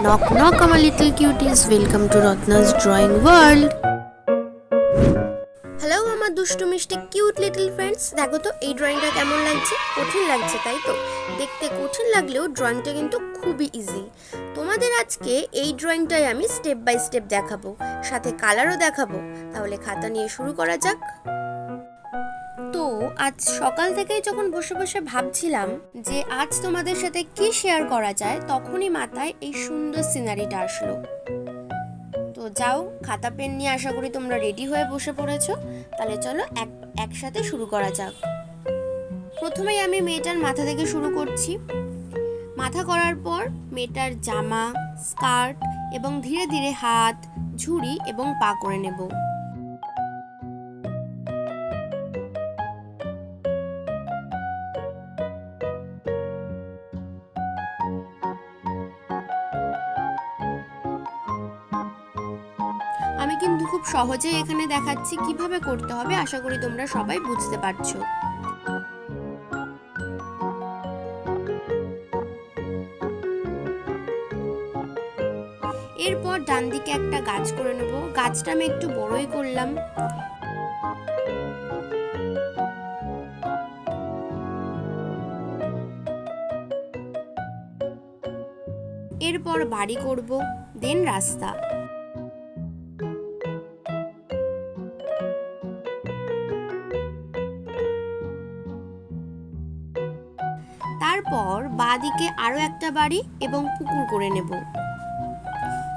Knock knock আমার little cuties, welcome to Ratna's drawing world. Hello আমার দুষ্টু মিষ্টি কিউট লিটল ফ্রেন্ডস, দেখো তো এই ড্রয়িংটা কেমন লাগছে। কঠিন লাগছে তাই তো? দেখতে কঠিন লাগলেও ড্রয়িংটা কিন্তু খুবই ইজি। তোমাদের আজকে এই ড্রয়িংটাই আমি স্টেপ বাই স্টেপ দেখাবো, সাথে কালারও দেখাবো। তাহলে খাতা নিয়ে শুরু করা যাক। তো আজ সকাল থেকেই যখন বসে বসে ভাবছিলাম যে আজ তোমাদের সাথে কি শেয়ার করা যায়, তখনই মাথায় এই সুন্দর সিনারিটা আসলো। তো যাও, খাতা পেন নিয়ে আশা করি তোমরা রেডি হয়ে বসে পড়েছো। তাহলে চলো একসাথে শুরু করা যাক। প্রথমেই আমি মেয়েটার মাথা থেকে শুরু করছি। মাথা করার পর মেয়েটার জামা, স্কার্ট এবং ধীরে ধীরে হাত, ঝুড়ি এবং পা করে নেব। আমি কিন্তু খুব সহজেই এখানে দেখাচ্ছি কিভাবে করতে হবে, আশা করি তোমরা সবাই বুঝতে পারছো। এরপর ডান দিকে একটা গাছ করে নেব। গাছটা আমি একটু বড়ই করলাম। এরপর বাড়ি করব, দেন রাস্তা। তারপর বাঁদিকে আরো একটা বাড়ি এবং পুকুর করে নেব।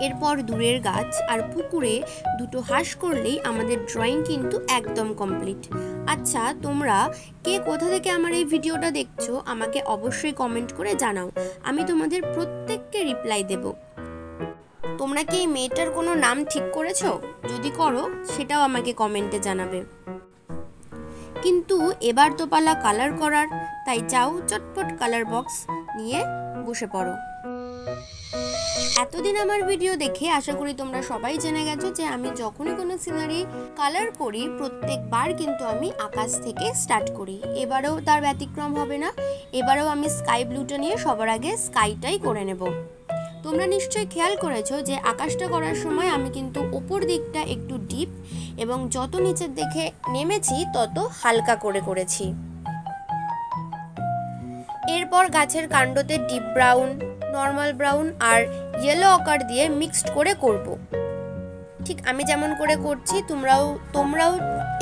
এরপর দূরের গাছ আর পুকুরে দুটো হাঁস করলেই আমাদের ড্রয়িং কিন্তু একদম কমপ্লিট। আচ্ছা, তোমরা কে কোথা থেকে আমার এই ভিডিওটা দেখছো আমাকে অবশ্যই কমেন্ট করে জানাও। আমি তোমাদের প্রত্যেককে রিপ্লাই দেব। তোমরা কি এই মেয়েটার কোনো নাম ঠিক করেছো? যদি করো সেটাও আমাকে কমেন্টে জানাবে। কিন্তু এবার তো পালা কালার করার, তাই যাও চটপট কালার বক্স নিয়ে বসে পড়ো। এতদিন আমার ভিডিও দেখে আশা করি তোমরা সবাই জেনে গেছো যে আমি যখনই কোনো সিনারি কালার করি প্রত্যেকবার কিন্তু আমি আকাশ থেকে স্টার্ট করি। এবারেও তার ব্যতিক্রম হবে না। এবারেও আমি স্কাই ব্লুটা নিয়ে সবার আগে স্কাইটাই করে নেব। তোমরা নিশ্চয়ই খেয়াল করেছো যে আকাশটা করার সময় আমি কিন্তু ওপর দিকটা একটু ডিপ এবং যত নিচের দিকে নেমেছি তত হালকা করে করেছি। এরপর গাছের কাণ্ডতে ডিপ ব্রাউন, নর্মাল ব্রাউন আর ইয়েলো অকার দিয়ে মিক্সড করে করব। ঠিক আমি যেমন করে করছি তোমরাও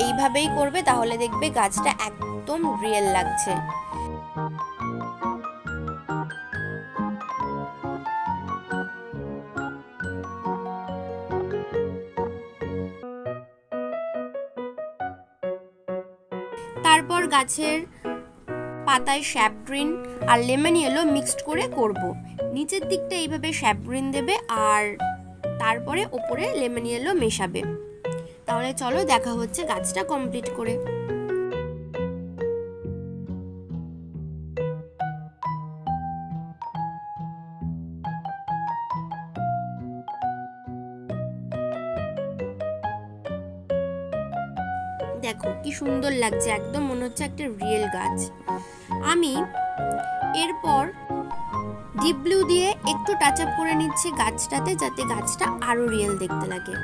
এইভাবেই করবে, তাহলে দেখবে গাছটা একদম রিয়েল লাগছে। তারপর গাছের পাতায় শ্যাপ গ্রিন আর লেমন ইয়েলো মিক্সড করে করব। নিচের দিকটা এইভাবে শ্যাপ গ্রিন দেবে আর তারপরে ওপরে লেমন ইয়েলো মেশাবে। তাহলে চলো দেখা হচ্ছে গাছটা কমপ্লিট করে। দেখো কি সুন্দর লাগছে, একদম মনে হচ্ছে একটা রিয়েল গাছ। আমি এরপর ডিপ ব্লু দিয়ে একটু টাচ আপ করে নিচ্ছি গাছটাতে, যাতে গাছটা আরো রিয়েল দেখতে লাগে।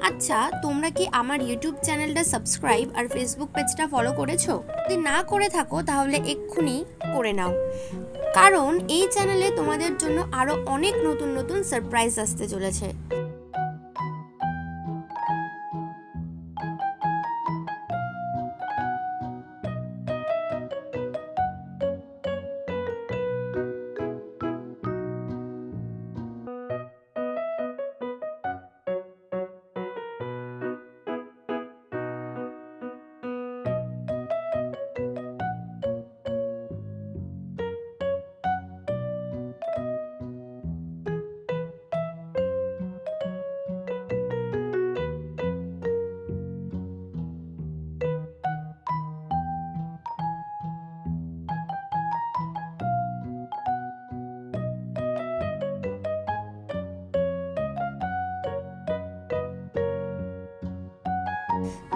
আচ্ছা, তোমরা কি আমার ইউটিউব চ্যানেলটা সাবস্ক্রাইব আর ফেসবুক পেজটা ফলো করেছো? যদি না করে থাকো তাহলে এক্ষুনি করে নাও, কারণ এই চ্যানেলে তোমাদের জন্য আরো অনেক নতুন নতুন সারপ্রাইজ আসতে চলেছে।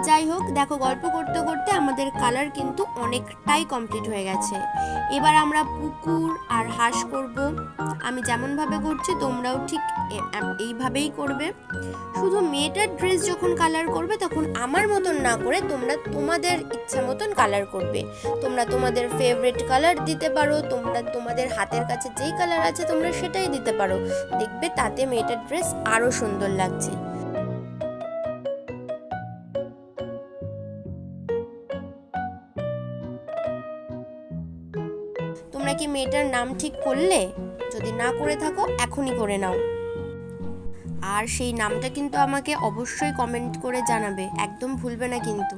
যাই হোক, দেখো গল্প করতে করতে আমাদের কালার কিন্তু অনেকটাই কমপ্লিট হয়ে গেছে। এবার আমরা পুকুর আর হাঁস করব। আমি যেমনভাবে করছি তোমরাও ঠিক এইভাবেই করবে। শুধু মেয়েটার ড্রেস যখন কালার করবে তখন আমার মতন না করে তোমরা তোমাদের ইচ্ছা মতন কালার করবে। তোমরা তোমাদের ফেভারিট কালার দিতে পারো, তোমরা তোমাদের হাতের কাছে যেই কালার আছে তোমরা সেটাই দিতে পারো। দেখবে তাতে মেয়েটার ড্রেস আরো সুন্দর লাগছে। তোমরা কি মেয়েটার নাম ঠিক করলে? যদি না করে থাকো এখনই করে নাও। আর সেই নামটা কিন্তু আমাকে অবশ্যই কমেন্ট করে জানাবে, একদম ভুলবে না কিন্তু।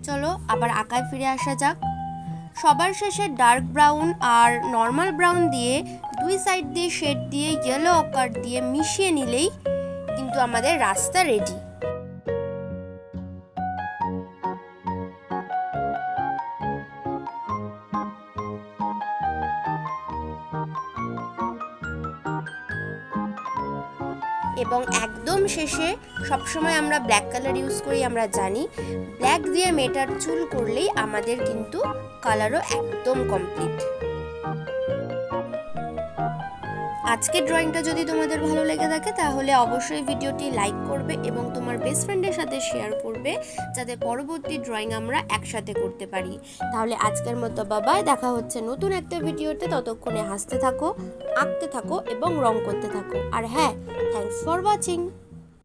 চলো আবার আঁকায় ফিরে আসা যাক। সবার শেষে ডার্ক ব্রাউন আর নর্মাল ব্রাউন দিয়ে দুই সাইড দিয়ে শেড দিয়ে ইয়েলো অকার দিয়ে মিশিয়ে নিলেই কিন্তু আমাদের রাস্তা রেডি। এবং একদম শেষে সবসময় আমরা ব্ল্যাক কালার ইউজ করি, আমরা জানি। ব্ল্যাক দিয়ে মেয়েটার চুল করলেই আমাদের কিন্তু কালারও একদম কমপ্লিট। আজকের ড্রয়িংটা যদি তোমাদের ভালো লেগে থাকে তাহলে অবশ্যই ভিডিওটি লাইক করবে এবং তোমার বেস্ট ফ্রেন্ডের সাথে শেয়ার করবে, যাতে পরবর্তী ড্রয়িং আমরা একসাথে করতে পারি। তাহলে আজকের মতো বাবাই, দেখা হচ্ছে নতুন একটা ভিডিওতে। ততক্ষণে হাসতে থাকো, আঁকতে থাকো এবং রং করতে থাকো। আর হ্যাঁ, থ্যাঙ্কস ফর ওয়াচিং।